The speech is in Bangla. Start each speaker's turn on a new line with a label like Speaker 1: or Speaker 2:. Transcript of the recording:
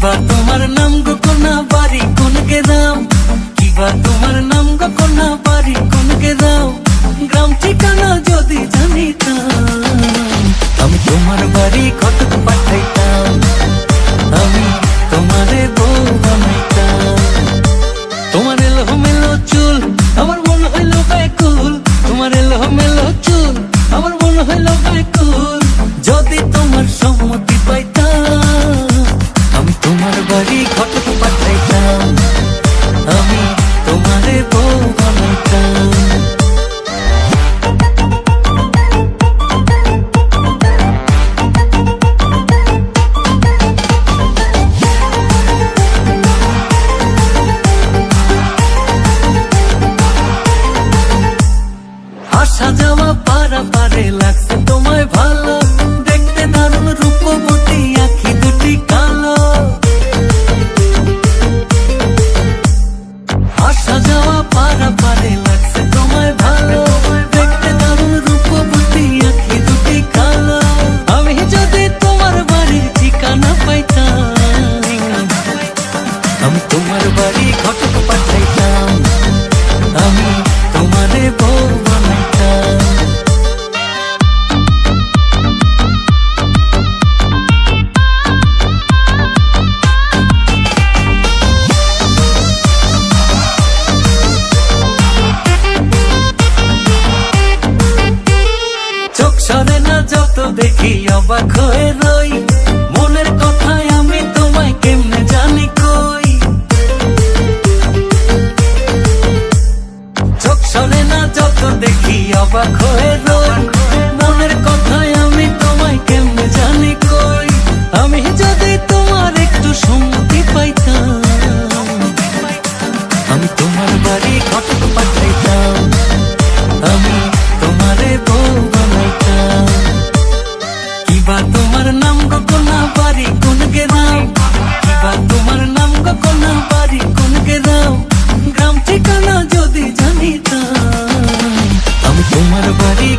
Speaker 1: কিবা তোমার নাম গো কোনা বাড়ি কোন গ্রাম, কিবা তোমার নাম গো কোনা বাড়ি কোন গ্রাম, গ্রাম ঠিকানা যদি জানিতাম আমি তোমার বাড়ি কটক পাঠাইতাম, আমি তোমারে বউ বানাইতাম। তোমার এলোমেলো চুল আমার মন হইল ব্যাকুল, তোমার এলোমেলো চুল আমার মন হইল ব্যাকুল, যদি তোমার সম্মতি পাইতাম আমি তোমার বাড়ি কটক পাঠাইতাম, আমি তোমারে বউ বানাইতাম। আসা যাওয়া পারা পারে লাগছে তোমায় ভালো, দেখতে দারুণ রূপবতী আখি দুটি কালো। আসা যাওয়া পারা পারে লাগছে তোমায় ভালো, দেখতে দারুণ রূপবতী আখি দুটি কালো। আমি যদি তোমার বাড়ির ঠিকানা পাইতাম আমি তোমার বাড়ি কটক পাঠাইতাম, আমি তোমারে বউ বানাইতাম। চোখ সরে না যত দেখি অবাক হয়ে রই, মনের কথায় আমি তোমায় কেমনে জানি কই। চোখ সরে না যত দেখি অবাক হয়ে রই, মনের কথায় আমি তোমায় কেমনে জানি কই। আমি যদি তোমার একটু সম্মতি পাইতাম আমি তোমার বাড়ি কটক পাঠাইতাম, আমি তোমারে বউ বানাইতাম। কিবা তোমার নাম গো কোনা বাড়ি কোন গ্রাম, কিবা তোমার নাম গো কোনা বাড়ি কোন গ্রাম, গ্রাম ঠিকানা যদি জানিতাম আমি তোমার বাড়ি